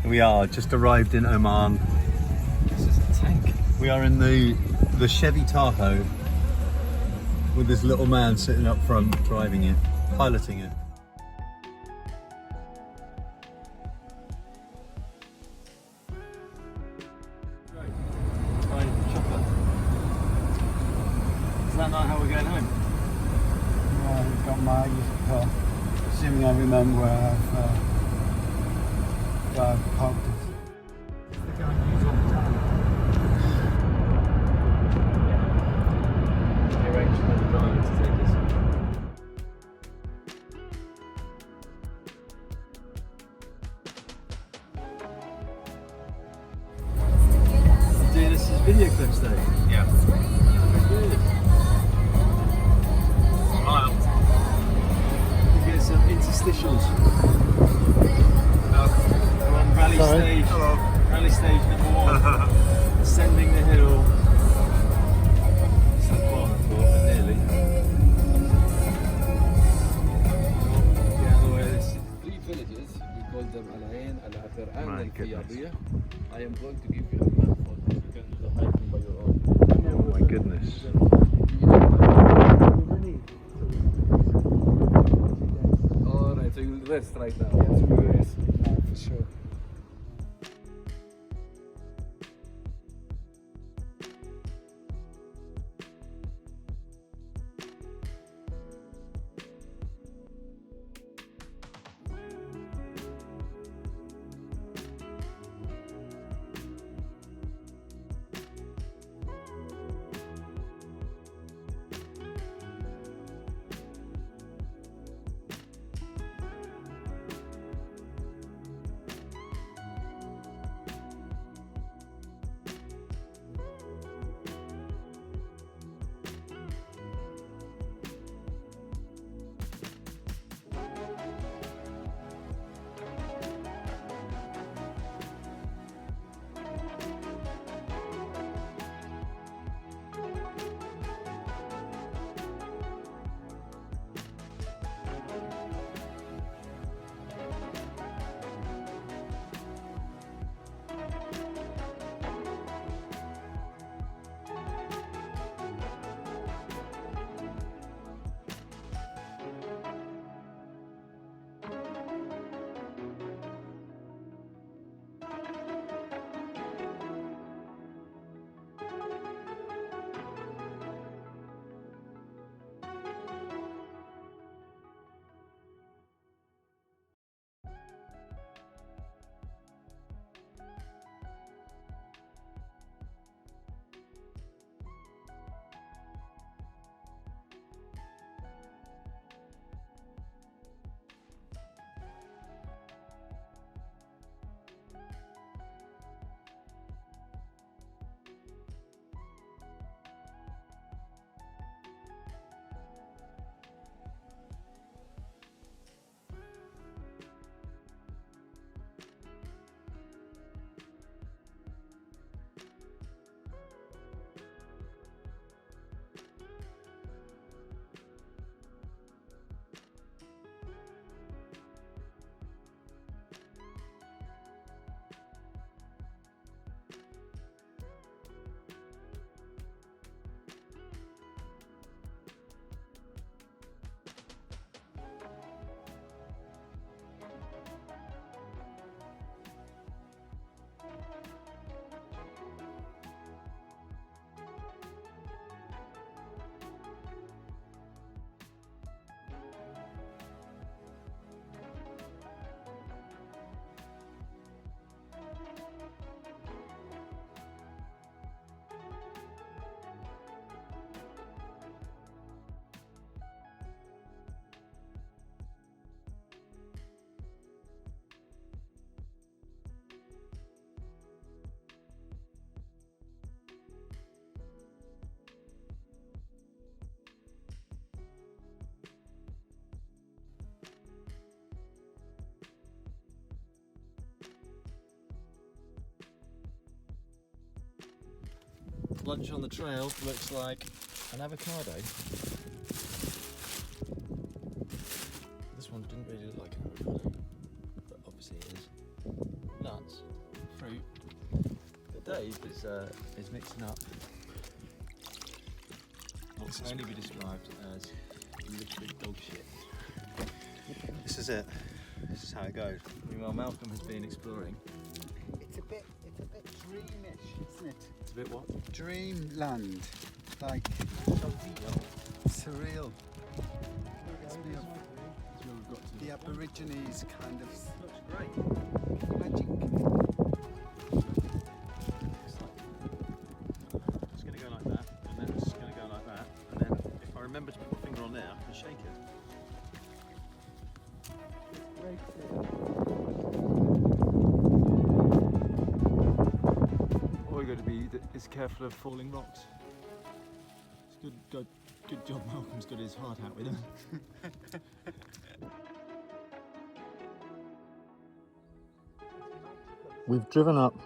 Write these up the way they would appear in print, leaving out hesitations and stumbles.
We are just arrived in Oman. This is a tank. We are in the Chevy Tahoe with this little man sitting up front driving it, piloting it. Is that not how we're going home? No, we've got my car. Assuming I remember where I've parked it. Doing this as video clips though? Yeah. Very good. Smile. We get some interstitials. We're on rally Sorry. stage. Hello. Rally stage number 1. Ascending the hill. It's not far, but nearly. Get out of the way of this. 3 villages, we call them Al-Ain, Al-Athir, and My Al-Qiyadiyya. I am going to give you a map for this. You can do the hiking by your own. Oh my goodness. Alright, so you'll rest right now. Yes, we'll rest. For sure. Lunch on the trail looks like an avocado. This one didn't really look like an avocado, but obviously it is. Nuts. Dave is mixing up what can only be described as liquid dog shit. This is it. This is how it goes. Meanwhile, Malcolm has been exploring. It's a bit dreamish, isn't it? It's a bit what? Dreamland, like surreal. That's where we've got to. The Aborigines kind of Looks great. magic. It's going to go like that, and then it's going to go like that, and then if I remember to put my finger on there, I can shake it. All we've got to be is careful of falling rocks. It's good job Malcolm's got his hard hat with him. We've driven up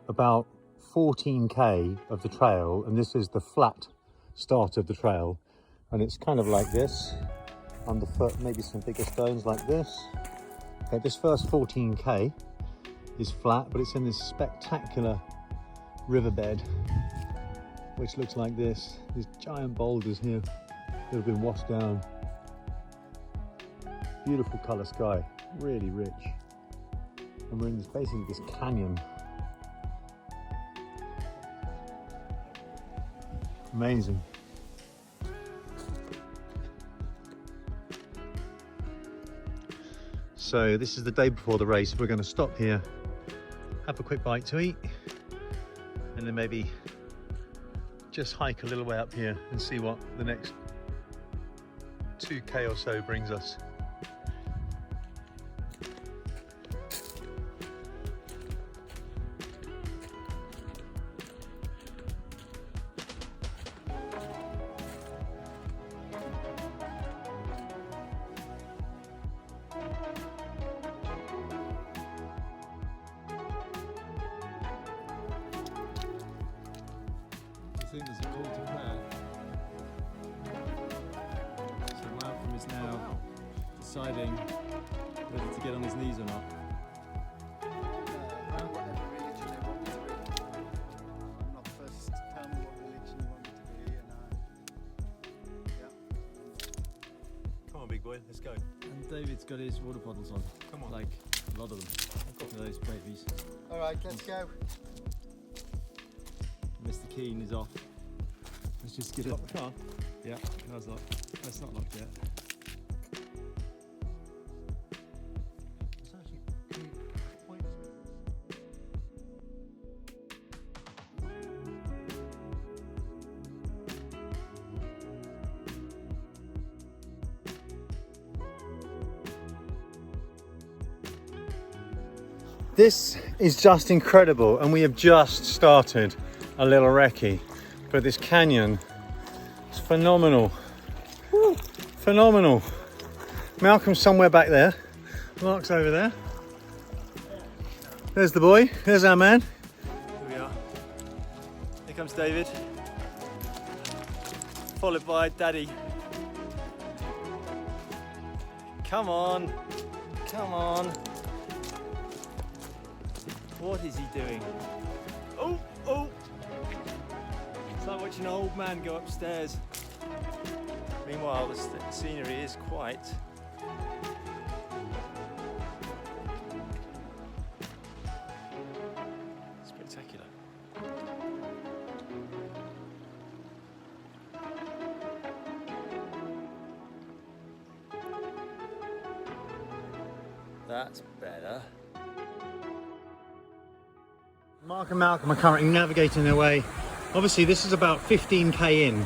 about 14k of the trail, and this is the flat start of the trail, and it's kind of like this, underfoot maybe some bigger stones like this. Okay, this first 14k is flat, but it's in this spectacular riverbed which looks like this. These giant boulders here that have been washed down. Beautiful colour sky, really rich. And we're in this, basically this canyon. Amazing. So this is the day before the race. We're going to stop here, have a quick bite to eat, and then maybe just hike a little way up here and see what the next 2k or so brings us. I think there's a call to prayer. So Malcolm is now deciding whether to get on his knees or not. Whatever religion they want me to be. I'm not first. Tell me what religion you want me to be, and yeah. Come on, big boy, let's go. And David's got his water bottles on. Come on. Like a lot of them. I've got those babies. All right, let's go. Mr. Keane is off. Let's just get it. Lock the car. Yeah, car's locked. That's not locked yet. It's actually, can you point to it? This is just incredible, and we have just started a little recce, but this canyon is phenomenal. Woo, phenomenal. Malcolm's somewhere back there. Mark's over there. There's the boy. There's our man. Here we are. Here comes David. Followed by Daddy. Come on. Come on. What is he doing? Oh, oh. It's like watching an old man go upstairs. Meanwhile, the scenery is quite spectacular. That's better. Mark and Malcolm are currently navigating their way. Obviously, this is about 15k in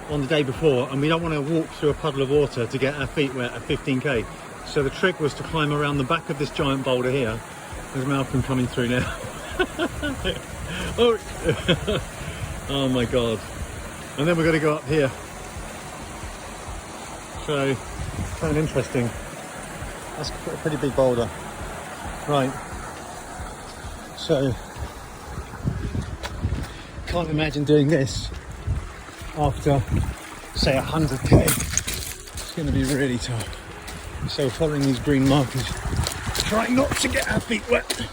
on the day before, and we don't want to walk through a puddle of water to get our feet wet at 15k. So the trick was to climb around the back of this giant boulder here. There's Malcolm coming through now. Oh. Oh my god. And then we're going to go up here. So, kind of interesting. That's a pretty big boulder. Right. So, can't imagine doing this after, say, 100k. It's going to be really tough. So, following these green markers, trying not to get our feet wet.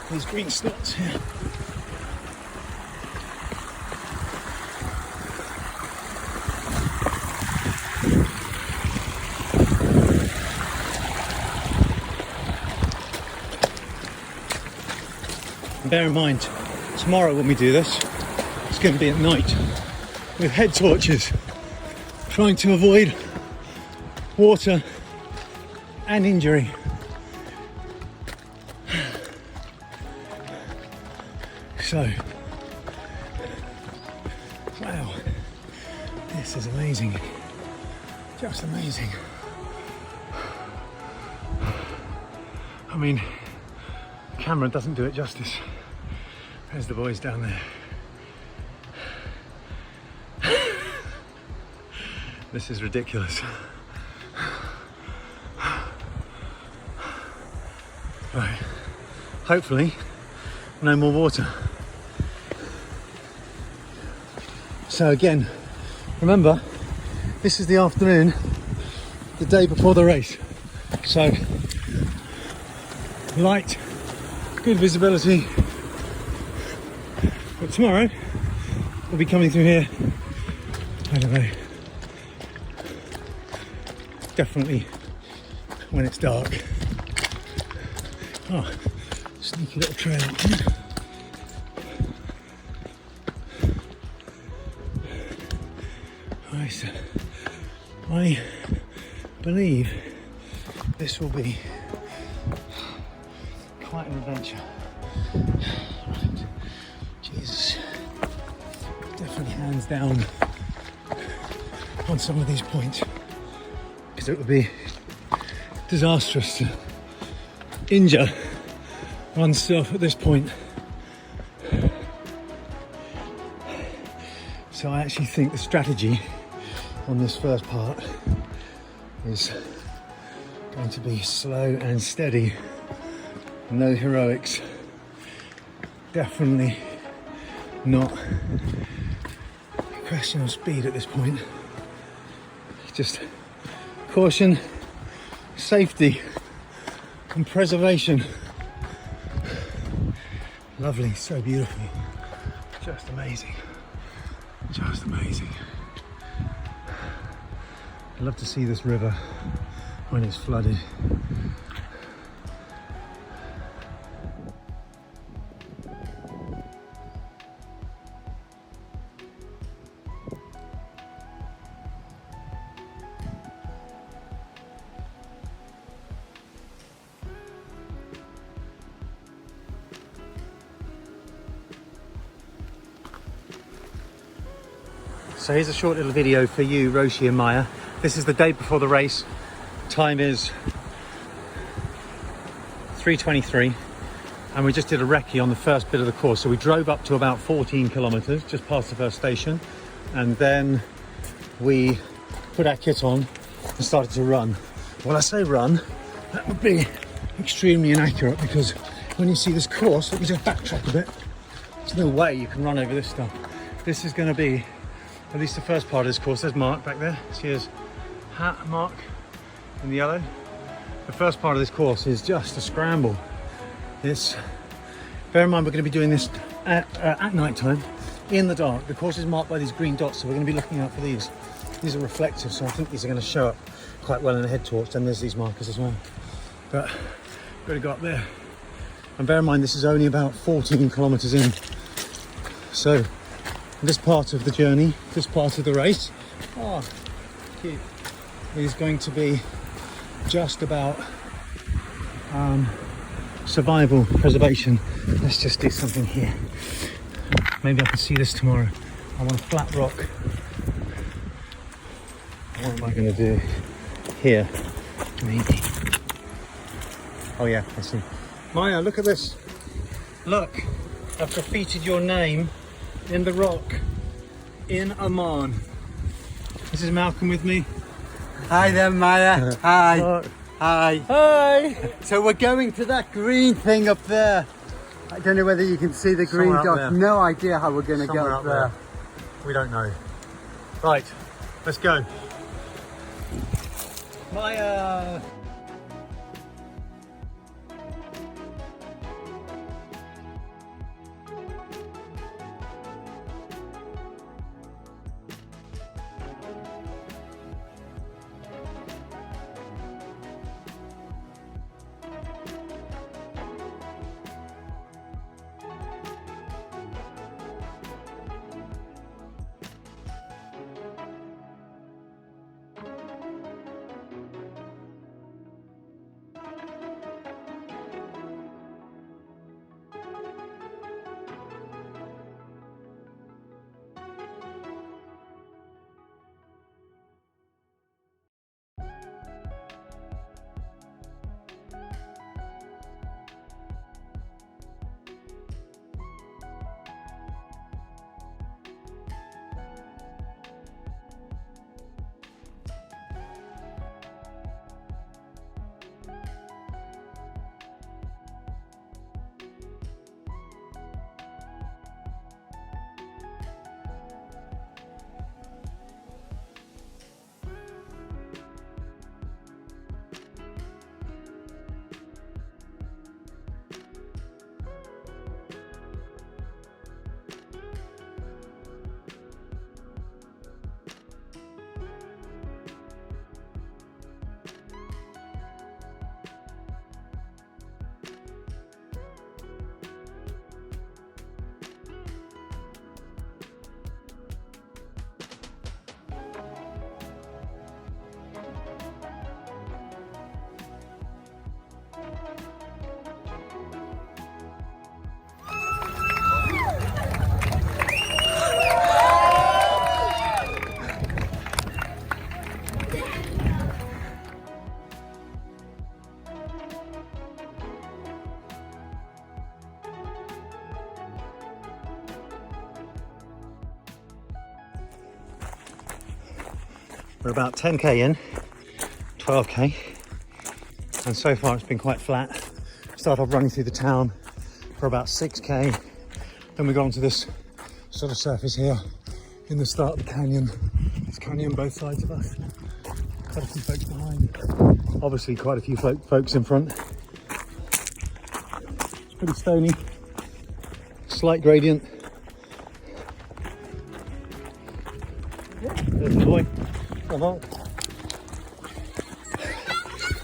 These green slots here. bear in mind, tomorrow when we do this, it's going to be at night with head torches, trying to avoid water and injury. So, wow, this is amazing, just amazing. I mean, the camera doesn't do it justice. There's the boys down there. This is ridiculous. Right, hopefully no more water. So again, remember, this is the afternoon, the day before the race. So light, good visibility. But tomorrow we'll be coming through here, I don't know, definitely when it's dark. Oh, sneaky little trail up here. Right, so I believe this will be quite an adventure. Right. Jesus, definitely hands down on some of these points, because it would be disastrous to injure oneself at this point. So I actually think the strategy on this first part is going to be slow and steady, no heroics, definitely not a question of speed at this point, just caution, safety and preservation. Lovely, so beautiful, just amazing, just amazing. I'd love to see this river when it's flooded. So here's a short little video for you, Roshi and Maya. This is the day before the race. Time is 3:23, and we just did a recce on the first bit of the course. So we drove up to about 14 kilometers, just past the first station, and then we put our kit on and started to run. Well, I say run, that would be extremely inaccurate, because when you see this course, let me just backtrack a bit. There's no way you can run over this stuff. This is going to be, at least the first part of this course. There's Mark back there. See his hat, Mark, in the yellow. The first part of this course is just a scramble. It's, bear in mind, we're going to be doing this at night time, in the dark. The course is marked by these green dots, so we're going to be looking out for these. These are reflective, so I think these are going to show up quite well in the head torch. And there's these markers as well. But we've got to go up there. And bear in mind, this is only about 14 kilometers in. So this part of the journey, this part of the race, oh, cute, is going to be just about survival, preservation. Let's just do something here. Maybe I can see this tomorrow. I want a flat rock. What am I going to do here? Maybe. Oh yeah, I see. Maya, look at this. Look, I've graffitied your name in the rock in Oman. This is Malcolm with me. Hi there, Maya. Hi. Look. Hi. Hi. So we're going to that green thing up there. I don't know whether you can see the green Somewhere up dot. there. No idea how we're going to Somewhere go up up there. We don't know. Right, let's go. Maya. We're about 10k in, 12k, and so far it's been quite flat. Started off running through the town for about 6k, then we got onto this sort of surface here in the start of the canyon. There's canyon both sides of us. Quite a few folks behind. Obviously quite a few folks in front. It's pretty stony. Slight gradient. There's the boy.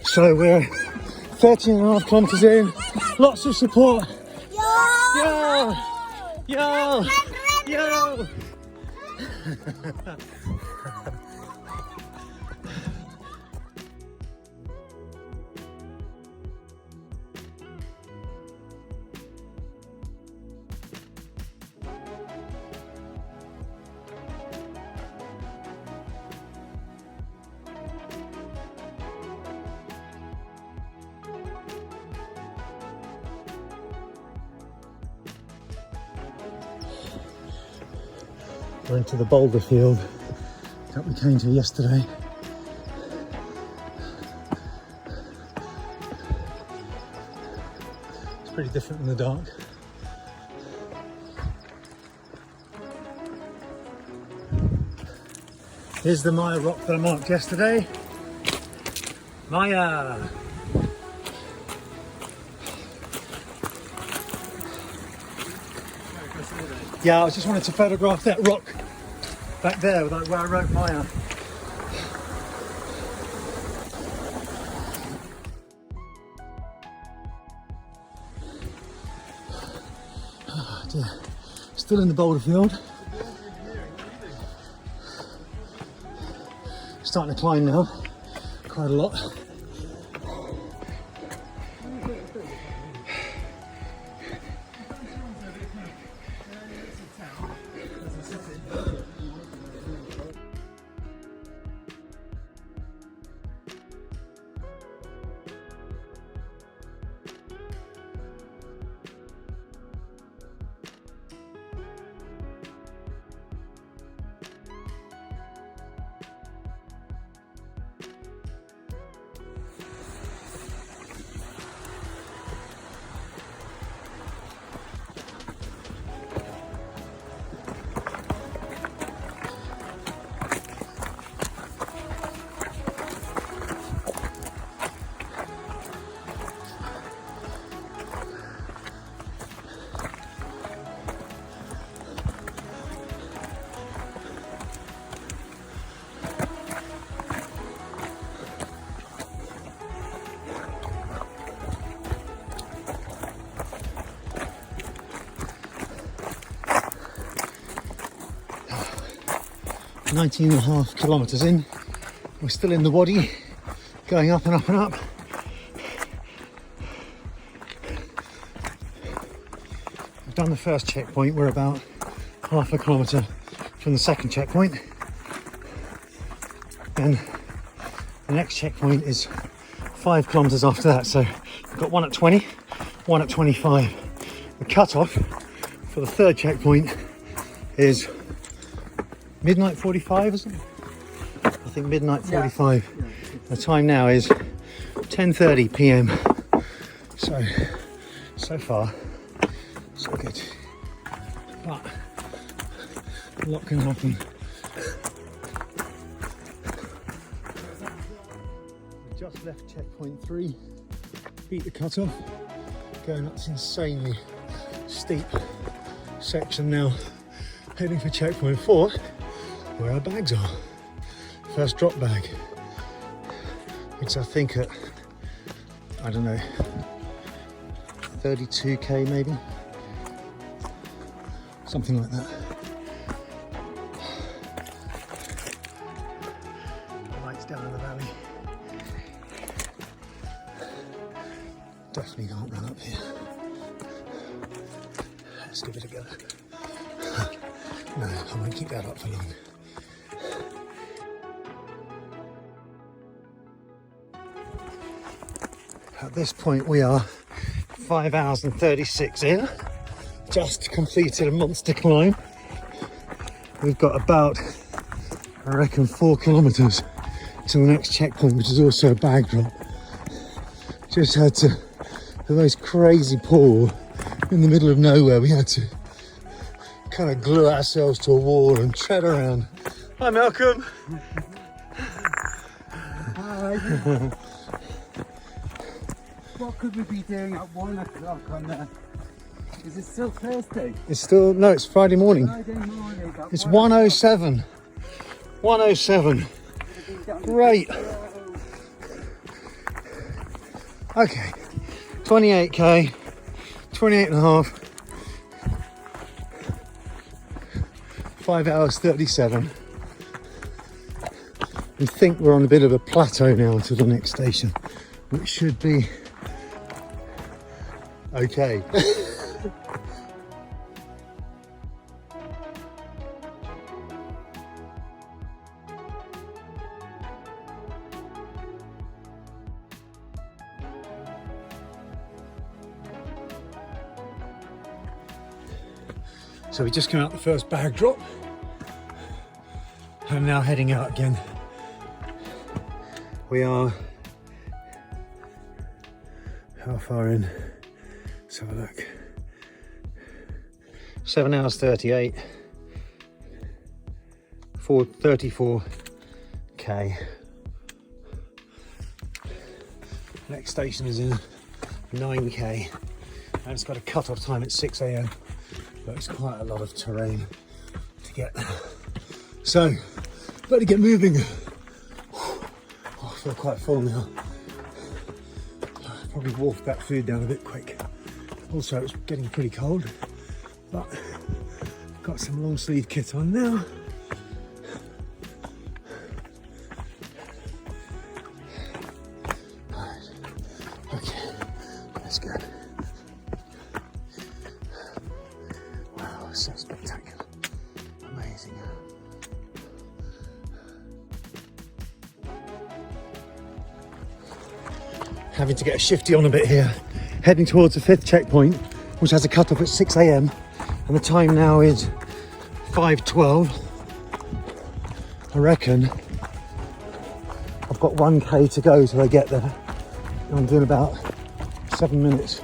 So we're 13.5 kilometers in. Lots of support. Yo! Yo! Yo! We're into the boulder field that we came to yesterday. It's pretty different in the dark. Here's the Maya rock that I marked yesterday. Maya! Yeah, I just wanted to photograph that rock back there, like where I wrote Maya. Oh dear. Still in the boulder field. Starting to climb now, quite a lot. Nineteen and a half kilometers in. We're still in the Wadi, going up and up and up. We've done the first checkpoint. We're about half a kilometer from the second checkpoint. And the next checkpoint is 5 kilometers after that. So we've got one at 20, one at 25. The cutoff for the third checkpoint is midnight 45 or something? I think midnight 45. Yeah. The time now is 10:30 p.m. So far, so good. But a lot can happen. We just left checkpoint 3, beat the cutoff, going up this insanely steep section now, heading for checkpoint 4. Where our bags are. First drop bag, which I think at, I don't know, 32k maybe, something like that. Lights down in the valley. Definitely can't run up here. Let's give it a go. No, I won't keep that up for long. At this point we are 5 hours and 36 in, just completed a monster climb. We've got about I reckon 4 kilometres to the next checkpoint, which is also a bag drop. Just had to, the most crazy pull in the middle of nowhere. We had to kind of glue ourselves to a wall and tread around. Hi Malcolm. Hi. What could we be doing at 1 o'clock on the... Is it still Thursday? It's still, no, it's Friday morning. Friday morning. It's 1:07. 1:07. Great. Okay. 28k. 28 and a half. 5 hours 37. We think we're on a bit of a plateau now to the next station, which should be okay. So we just came out the first bag drop. I'm now heading out again. We are, how far in? Let's have a look. 7 hours 38, 34k. Next station is in 9k, and it's got a cut-off time at 6 a.m. but it's quite a lot of terrain to get there. So, better get moving. Oh, I feel quite full now. Probably wolf that food down a bit quick. Also, it's getting pretty cold, but I've got some long sleeve kit on now. Right. Okay, let's go. Wow, it's so spectacular. Amazing. Having to get a shifty on a bit here, heading towards the 5th checkpoint, which has a cut-off at 6 a.m. and the time now is 5:12. I reckon I've got 1k to go till I get there. I'm doing about 7 minutes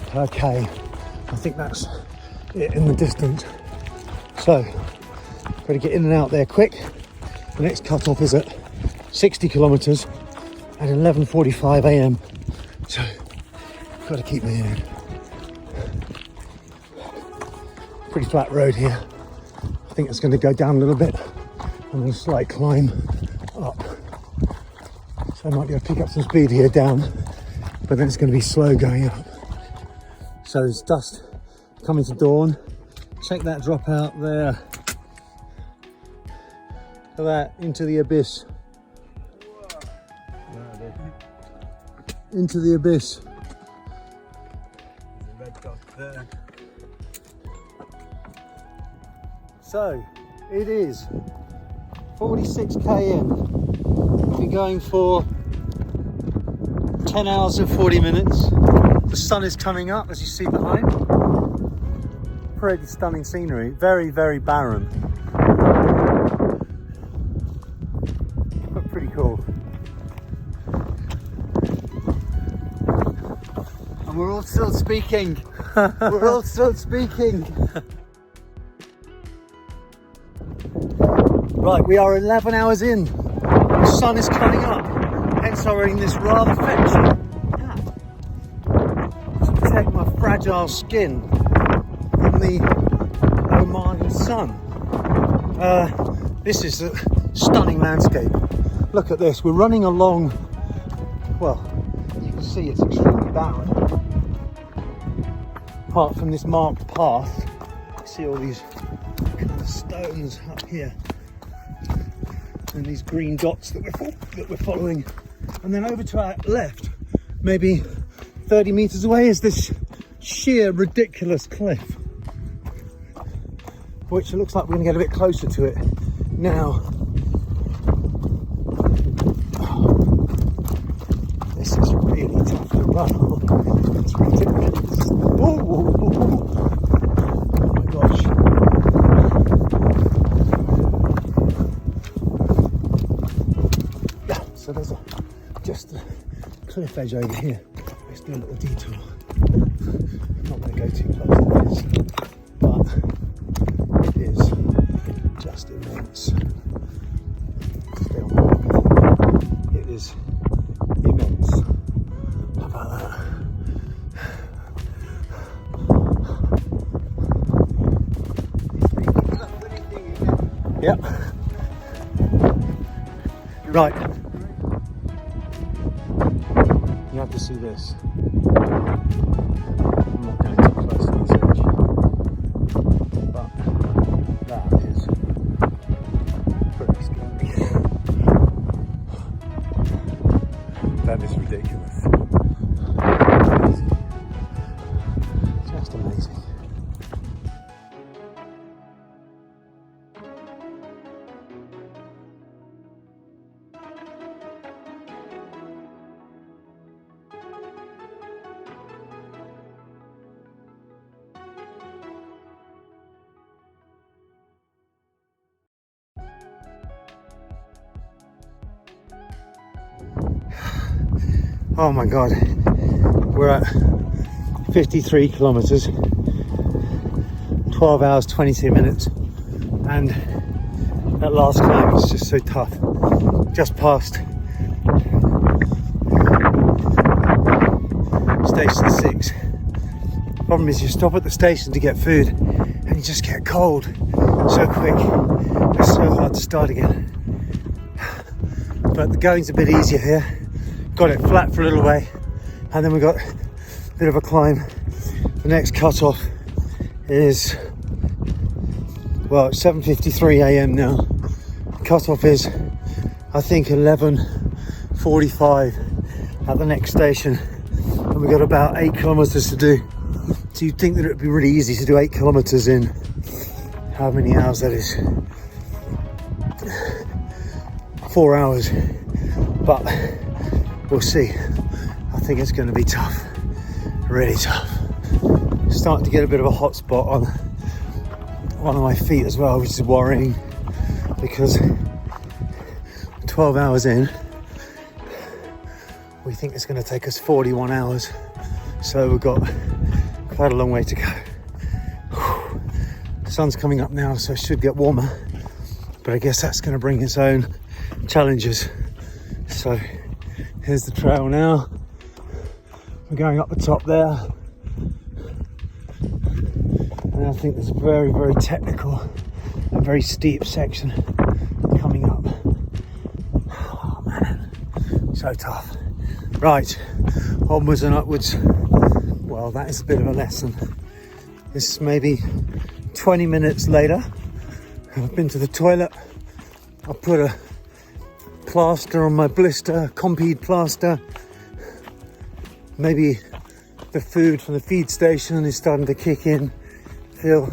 per k. I think that's it in the distance. So, got to get in and out there quick. The next cut-off is at 60 kilometres at 11:45 a.m. So, got to keep moving. Pretty flat road here. I think it's going to go down a little bit and then a slight climb up. So I might be able to pick up some speed here down, but then it's going to be slow going up. So there's dust coming to dawn. Check that drop out there. Look at that, into the abyss. Into the abyss. There's a red dot there. So it is 46k in. We'll be going for 10 hours and 40 minutes. The sun is coming up, as you see behind. Pretty stunning scenery, very, very barren. But pretty cool. And we're all still speaking. We're all still speaking. Right, we are 11 hours in. The sun is coming up, hence I'm wearing this rather fetch hat to protect my fragile skin from the Oman sun. This is a stunning landscape. Look at this, we're running along, well, you can see it's extremely barren. Apart from this marked path, you see all these kind of stones up here. And these green dots that we're following, and then over to our left, maybe 30 meters away, is this sheer ridiculous cliff, which it looks like we're going to get a bit closer to it now. This is really tough to run on. It's ridiculous. Oh my gosh. cliff edge over here. Let's do a little detour. I'm not going to go too close to this, but it is just immense. Stay on my walk. It is immense. How about that? Yep. Right. You have to see this. I'm not going too close to this edge, but that is pretty scary. That is ridiculous. Amazing. Just amazing. Oh my god, we're at 53 kilometers, 12 hours 22 minutes, and that last climb is just so tough. Just past station 6. Problem is, you stop at the station to get food and you just get cold so quick. It's so hard to start again, but the going's a bit easier here. Got it flat for a little way, and then we got a bit of a climb. The next cut-off is, well, it's 7:53 a.m. now. Cut-off is, I think, 11:45 at the next station, and we've got about 8 kilometers to do. So you'd think that it would be really easy to do 8 kilometers in how many hours that is? 4 hours, but we'll see. I think it's going to be tough, really tough. Starting to get a bit of a hot spot on one of my feet as well, which is worrying, because 12 hours in, we think it's going to take us 41 hours. So we've got quite a long way to go. The sun's coming up now, so it should get warmer, but I guess that's going to bring its own challenges. So here's the trail now. We're going up the top there, and I think there's a very, very technical and very steep section coming up. Oh man, so tough. Right, onwards and upwards. Well, that is a bit of a lesson. This is maybe 20 minutes later. I've been to the toilet. I put a plaster on my blister, Compeed plaster. Maybe the food from the feed station is starting to kick in. Feel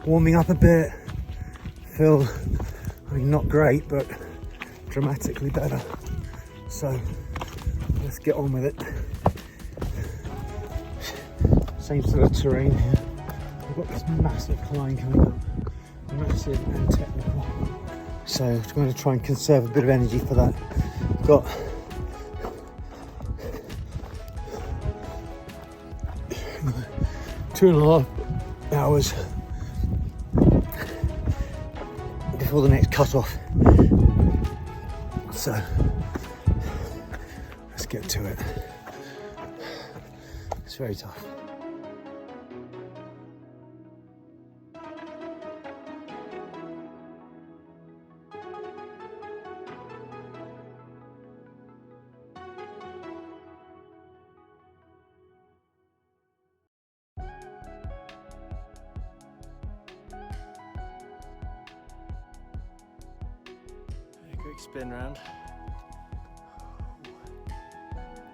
warming up a bit. Feel, I mean, not great, but dramatically better. So let's get on with it. Same sort of terrain here. We've got this massive climb coming up, massive and technical. So I'm going to try and conserve a bit of energy for that. Got two and a half hours before the next cut-off. So let's get to it. It's very tough. Quick spin round.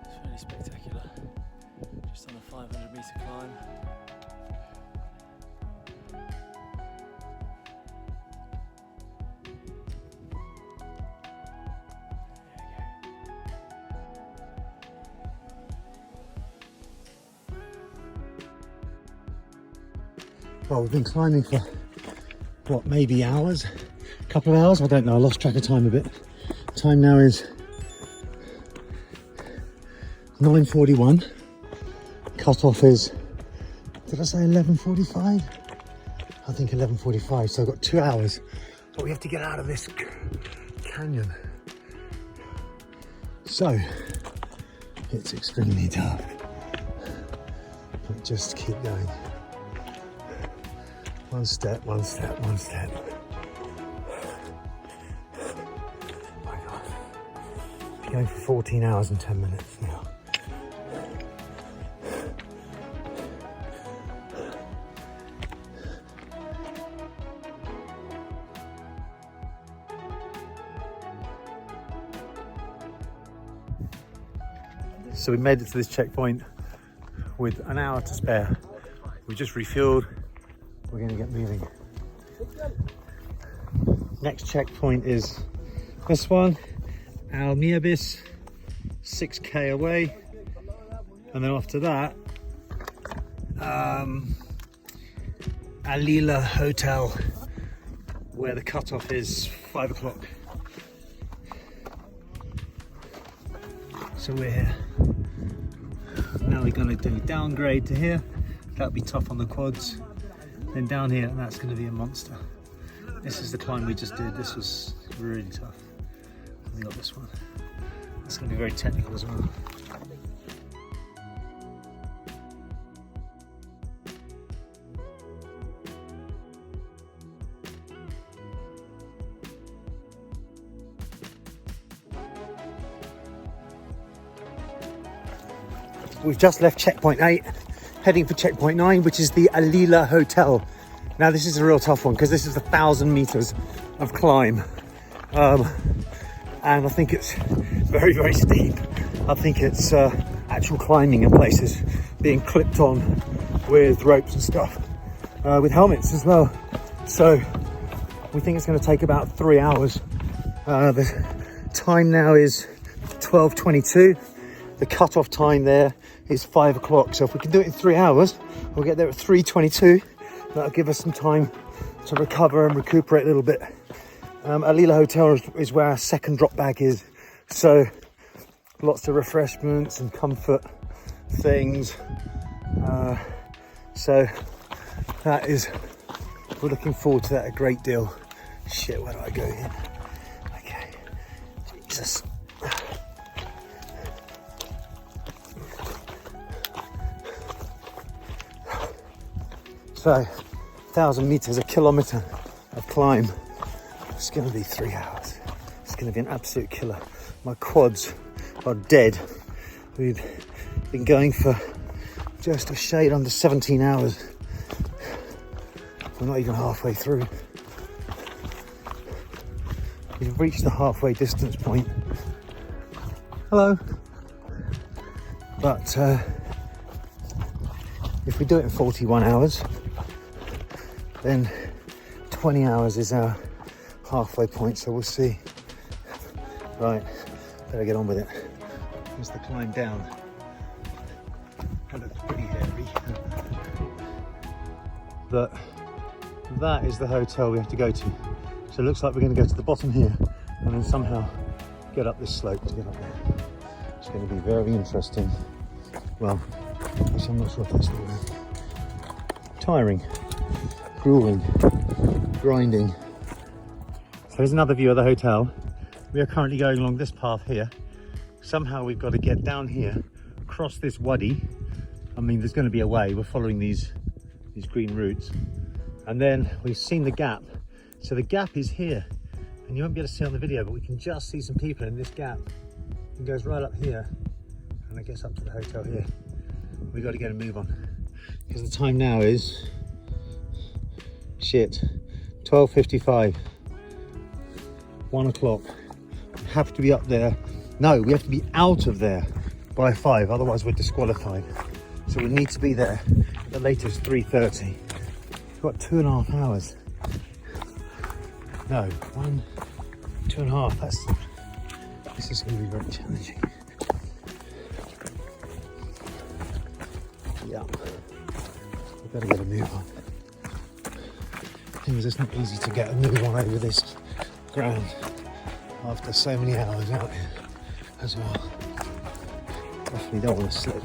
It's really spectacular. Just on a 500 meter climb. Well, we've been climbing for what, maybe hours? A couple of hours? I don't know, I lost track of time a bit. Time now is 9:41. Cut off is, did I say 11:45? I think 11:45. So I've got 2 hours, but we have to get out of this canyon. So it's extremely tough, but just keep going. One step, one step, one step. My God. We're going for 14 hours and 10 minutes now. So we made it to this checkpoint with an hour to spare. We just refueled. We're going to get moving. Next checkpoint is this one, Al Miabis, 6k away, and then after that, Alila Hotel, where the cutoff is 5 o'clock. So we're here. Now we're going to do downgrade to here. That'll be tough on the quads. Then down here, and that's going to be a monster. This is the climb we just did. This was really tough. We got this one. It's going to be very technical as well. We've just left checkpoint 8, heading for checkpoint 9, which is the Alila Hotel. Now this is a real tough one because this is 1,000 meters of climb, and I think it's very, very steep. I think it's actual climbing in places, being clipped on with ropes and stuff, with helmets as well. So we think it's going to take about 3 hours. The time now is 12:22. The cut-off time there is 5 o'clock. So if we can do it in 3 hours, we'll get there at 3:22. That'll give us some time to recover and recuperate a little bit. Alila Hotel is where our second drop bag is. So lots of refreshments and comfort things. So that is, we're looking forward to that a great deal. Shit, where do I go here? Okay, Jesus. So 1,000 meters, a kilometer of climb. It's going to be 3 hours. It's going to be an absolute killer. My quads are dead. We've been going for just a shade under 17 hours. We're not even halfway through. We've reached the halfway distance point. Hello. But if we do it in 41 hours, then 20 hours is our halfway point, so we'll see. Right, better get on with it. Here's the climb down. That looks pretty hairy. But that is the hotel we have to go to. So it looks like we're going to go to the bottom here and then somehow get up this slope to get up there. It's going to be very interesting. Well, actually I'm not sure if that's the way. Tiring, grueling, grinding. So here's another view of the hotel. We are currently going along this path here. Somehow we've got to get down here, cross this Wadi. I mean, there's going to be a way. We're following these green routes. And then we've seen the gap. So the gap is here. And you won't be able to see on the video, but we can just see some people in this gap. It goes right up here. And it gets up to the hotel here. We've got to get a move on. Because the time now is, shit, 12:55. 1 o'clock. We have to be up there. No, we have to be out of there by 5, otherwise we're disqualified. So we need to be there at the latest 3:30. We've got 2.5 hours. No, 1, 2.5. This is going to be very challenging. Yeah, we better get a move on. Things it's not easy to get a move on over this ground after so many hours out here as well. Definitely don't want to slip,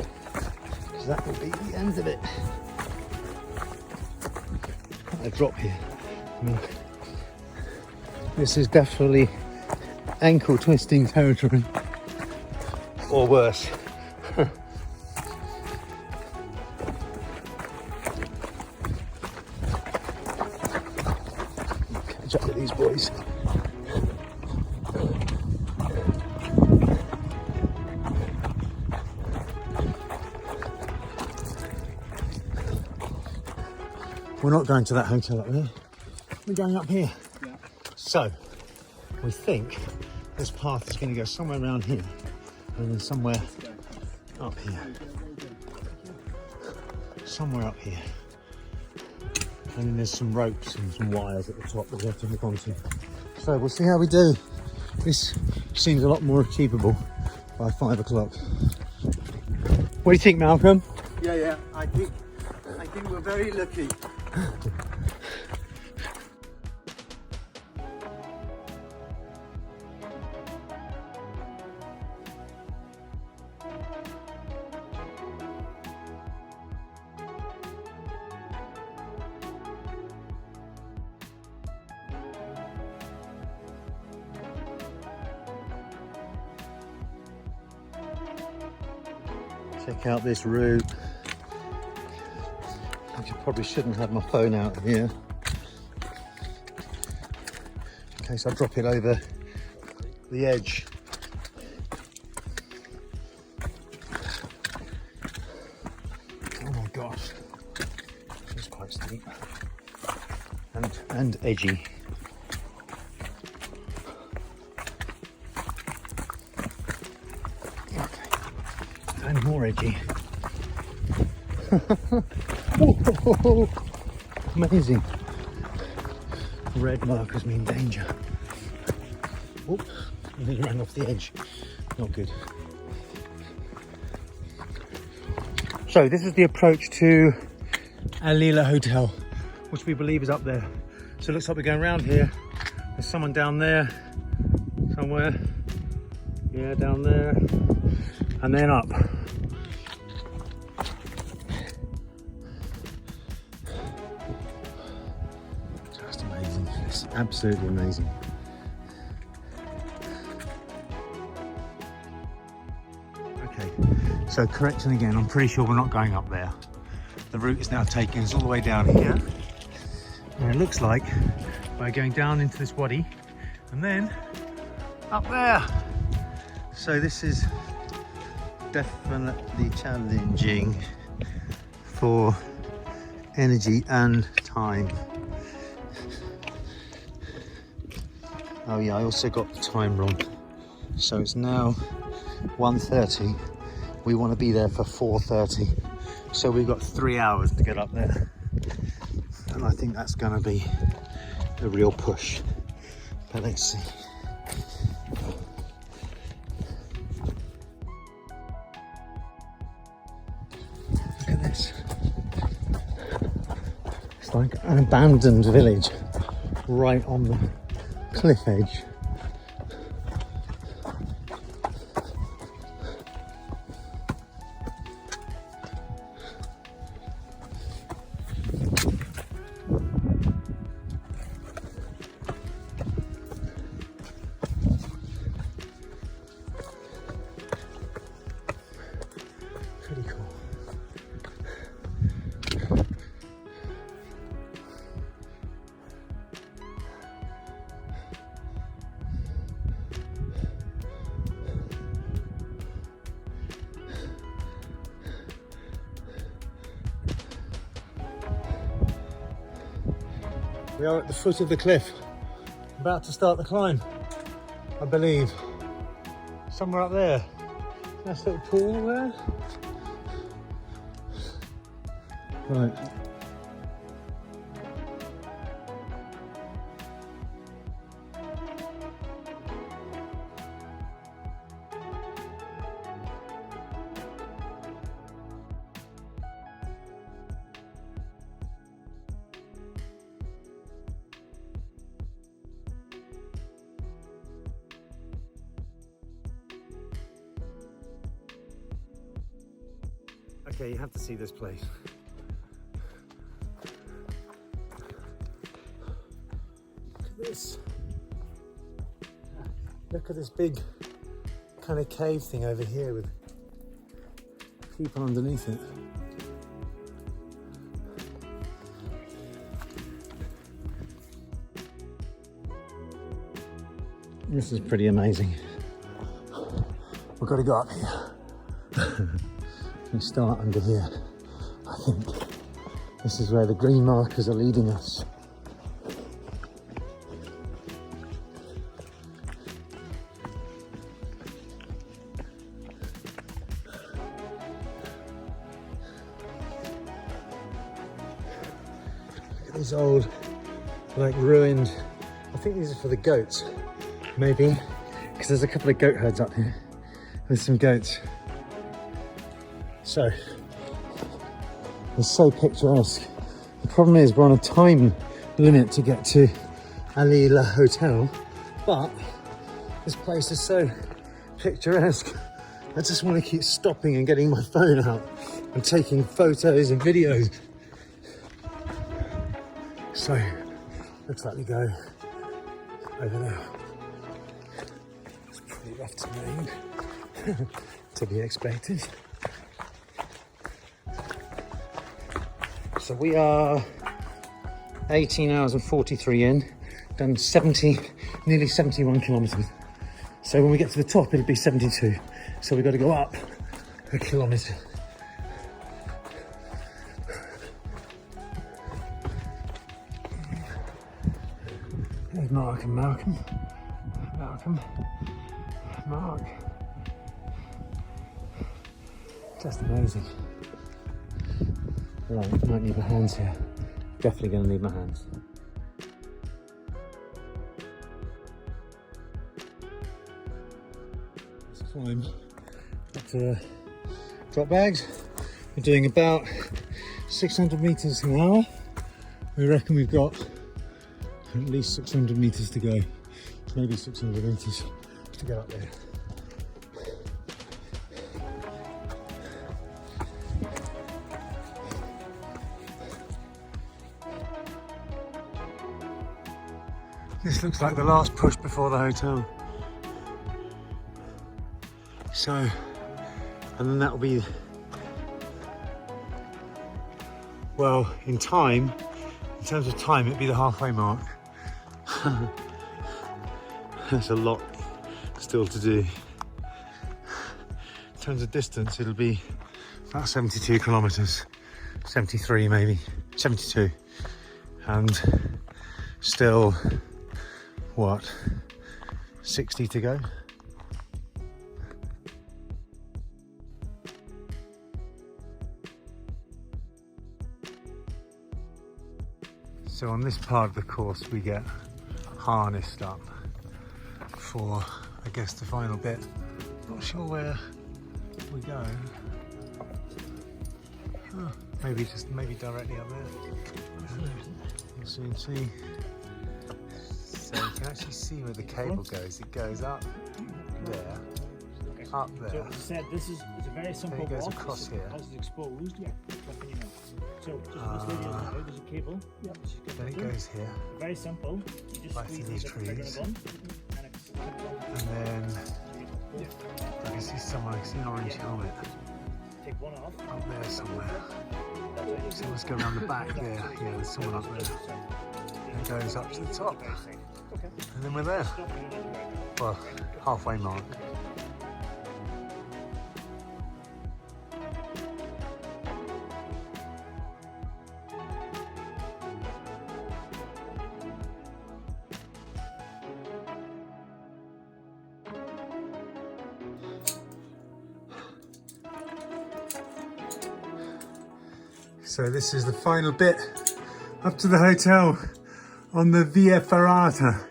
because that will be the end of it. A drop here. I mean, this is definitely ankle twisting territory, or worse. Catch up with these boys. We're not going to that hotel up there. We're going up here. Yeah. So, we think this path is going to go somewhere around here and then somewhere up here. Somewhere up here. And then there's some ropes and some wires at the top that we have to hook onto. So we'll see how we do. This seems a lot more achievable by 5 o'clock. What do you think, Malcolm? Yeah. I think we're very lucky. Check out this route. I probably shouldn't have my phone out here in case I drop it over the edge. Oh my gosh, it's quite steep and edgy. Okay, and more edgy. Whoa, amazing. Red markers mean danger. Oop, I think I ran off the edge. Not good. So this is the approach to Al Lila Hotel, which we believe is up there. So it looks like we're going around here. There's someone down there, somewhere. Yeah, down there. And then up. Just amazing. It's absolutely amazing. Okay, so correction again, I'm pretty sure we're not going up there. The route is now taking us all the way down here. And it looks like we're going down into this wadi and then up there. So this is definitely challenging for energy and time. Oh yeah, I also got the time wrong. So it's now 1:30. We want to be there for 4:30. So we've got 3 hours to get up there. And I think that's going to be a real push. But let's see. Look at this. It's like an abandoned village right on the cliff edge. Pretty cool. We are at the foot of the cliff, about to start the climb, I believe. Somewhere up there. Nice little pool there. Right. Okay, you have to see this place. Look at this. Look at this big kind of cave thing over here with people underneath it. This is pretty amazing. We've got to go up here. We start under here. I think this is where the green markers are leading us. Look at these old, like ruined, I think these are for the goats, maybe, because there's a couple of goat herds up here with some goats. So, it's so picturesque. The problem is we're on a time limit to get to Ali La Hotel, but this place is so picturesque. I just want to keep stopping and getting my phone out and taking photos and videos. So, looks like we go over there. It's pretty rough terrain, to be expected. So we are 18 hours and 43 in, done nearly 71 kilometers. So when we get to the top, it'll be 72. So we've got to go up a kilometer. There's Mark and Malcolm. Mark. Just amazing. Right, might need my hands here. Definitely going to need my hands. Let's climb up to the drop bags. We're doing about 600 meters an hour. We reckon we've got at least 600 meters to go. Maybe 600 meters to get up there. This looks like the last push before the hotel. So, and then that'll be, well, in time, in terms of time, it'd be the halfway mark. There's a lot still to do. In terms of distance, it'll be about 72 kilometers, 73 maybe, 72. And still, what, 60 to go? So on this part of the course we get harnessed up for, I guess, the final bit. Not sure where we go. Oh, maybe directly up there. We'll soon see. So you can actually see where the cable goes. It goes up there, up there. So as I said, this is a very simple Then it goes walk. across here. As it's exposed, yeah. So just this video now, there's a cable. Yeah. Then it goes here, Very simple. You just back to squeeze these the trigger trees. button, and it's and then I can see someone, I can see an orange helmet take one off. up there somewhere. That's how you So let's go around the back there. Yeah, there's someone up there. And it goes up to the top. Okay. And then we're there. Stop doing it. Well, halfway mark. So this is the final bit up to the hotel on the Via Ferrata.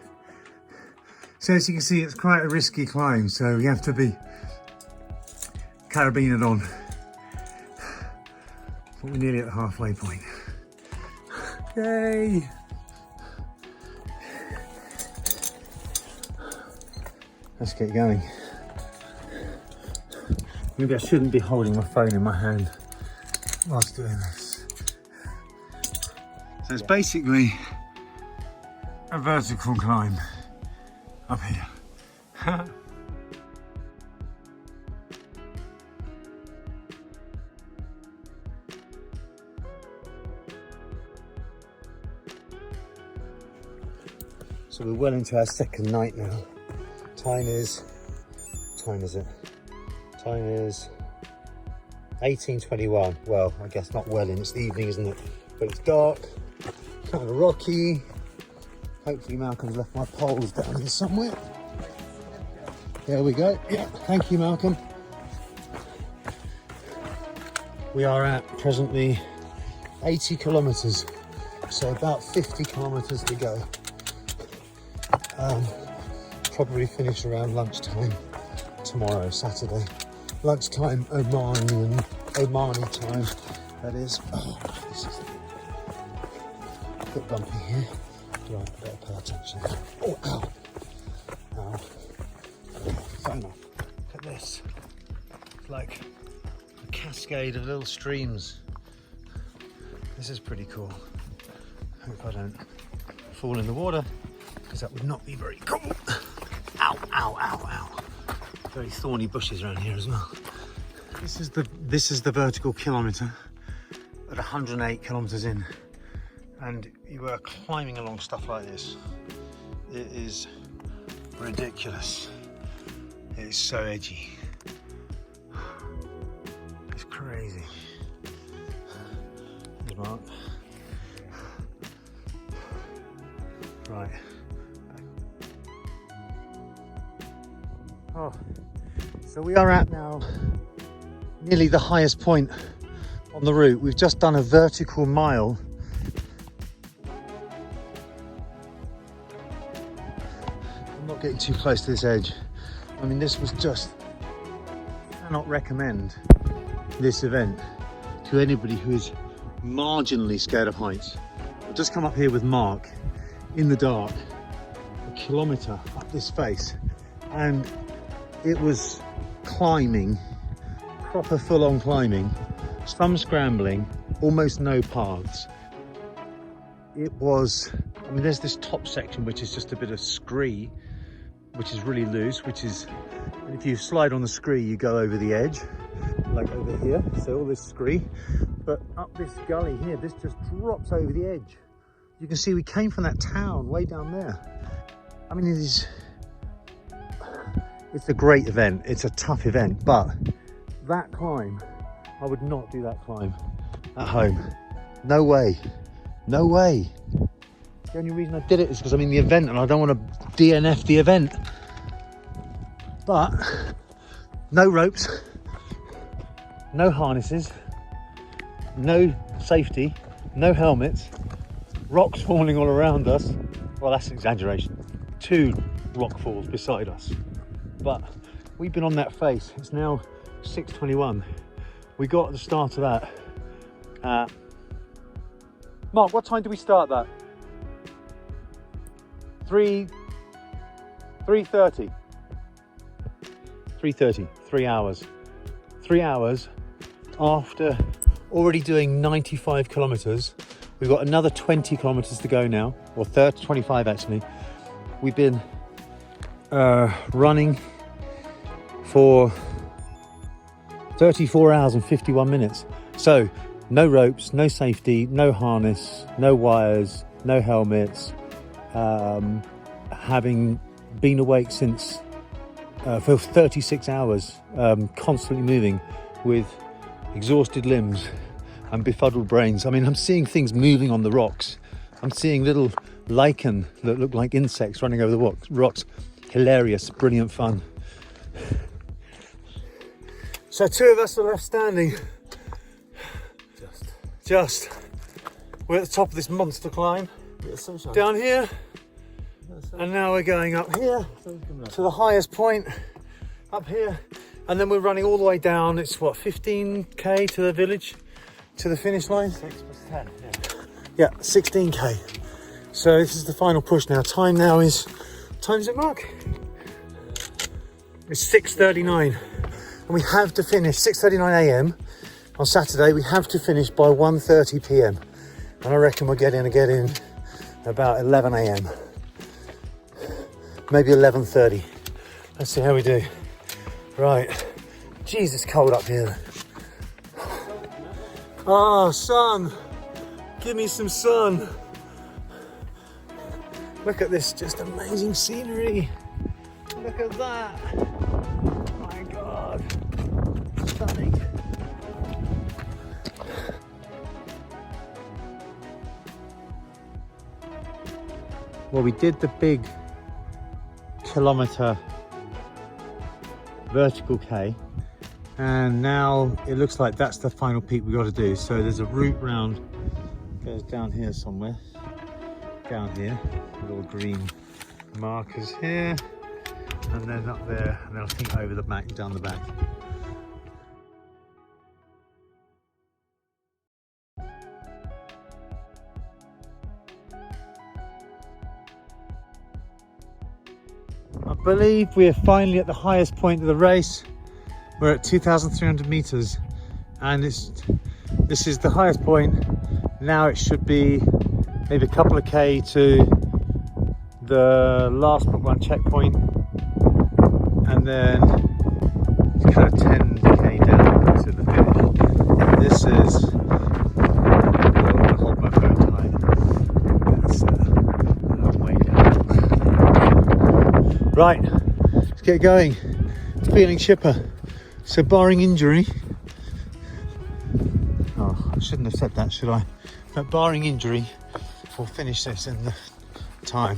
So as you can see, it's quite a risky climb, so you have to be carabined on. But we're nearly at the halfway point. Yay! Let's get going. Maybe I shouldn't be holding my phone in my hand whilst doing this. So it's basically a vertical climb up here. So we're well into our second night now. Time is 18:21. Well, I guess not well in, it's the evening, isn't it? But it's dark, kind of rocky. Hopefully Malcolm's left my poles down here somewhere. There we go. Yeah, thank you, Malcolm. We are at presently 80 kilometers, so about 50 kilometers to go. Probably finish around lunchtime tomorrow, Saturday. Lunchtime Omani time, that is. Oh, this is a bit bumpy here. Right, I better pay attention. Oh, ow. Ow. Phone off. Look at this. It's like a cascade of little streams. This is pretty cool. Hope I don't fall in the water, because that would not be very cool. Ow, ow, ow, ow. Very thorny bushes around here as well. This is the vertical kilometre at 108 kilometres in, and you are climbing along stuff like this. It is ridiculous. It is so edgy. It's crazy. There's Mark. Right. Oh, so we are at now nearly the highest point on the route. We've just done a vertical mile. I'm not getting too close to this edge. I mean, this was just, I cannot recommend this event to anybody who is marginally scared of heights. I've just come up here with Mark in the dark, a kilometre up this face, and it was climbing, proper full-on climbing, some scrambling, almost no paths. It was, I mean, there's this top section which is just a bit of scree, which is really loose, which is, and if you slide on the scree you go over the edge, like over here, so all this scree. But up this gully here, this just drops over the edge. You can see we came from that town way down there. I mean, it's a great event, it's a tough event, but that climb, I would not do that climb at home. No way, no way. The only reason I did it is because I'm in the event and I don't want to DNF the event. But no ropes, no harnesses, no safety, no helmets, rocks falling all around us. Well, that's an exaggeration. 2 rock falls beside us. But we've been on that face. It's now 6:21. We got at the start of that. Mark, what time did we start that? 3:30. 3:30. 3 hours. 3 hours after already doing 95 kilometers. We've got another 20 kilometers to go now, or 25 actually. We've been running for 34 hours and 51 minutes. So no ropes, no safety, no harness, no wires, no helmets. Having been awake since for 36 hours, constantly moving with exhausted limbs and befuddled brains. I mean, I'm seeing things moving on the rocks. I'm seeing little lichen that look like insects running over the rocks. Hilarious, brilliant fun. So 2 of us are left standing. Just. We're at the top of this monster climb. Down here. And now we're going up here to the highest point up here. And then we're running all the way down. It's what, 15k to the village, to the finish line? 6 plus 10, yeah. Yeah, 16k. So this is the final push now. Time now is, what time is it, Mark? It's 6:39. And we have to finish 6:39 a.m. on Saturday we have to finish by 1:30 p.m. and I reckon we'll get in about 11 a.m. maybe 11:30. Let's see how we do. Right, jeez, it's cold up here. Oh, sun, give me some sun. Look at this, just amazing scenery. Look at that. Oh my God, stunning. Well, we did the big kilometre vertical K, and now it looks like that's the final peak we've got to do. So there's a route round, goes down here somewhere, down here, little green markers here, and then up there, and then I think over the back, down the back. I believe we are finally at the highest point of the race. We're at 2,300 meters, and this is the highest point. Now it should be maybe a couple of K to the last book run checkpoint, and then it's kind of 10K down to the finish. This is, I'll hold my phone tight. That's way down. Right, let's get going. Feeling chipper. So barring injury, oh, I shouldn't have said that, should I? But barring injury, we'll finish this in the time.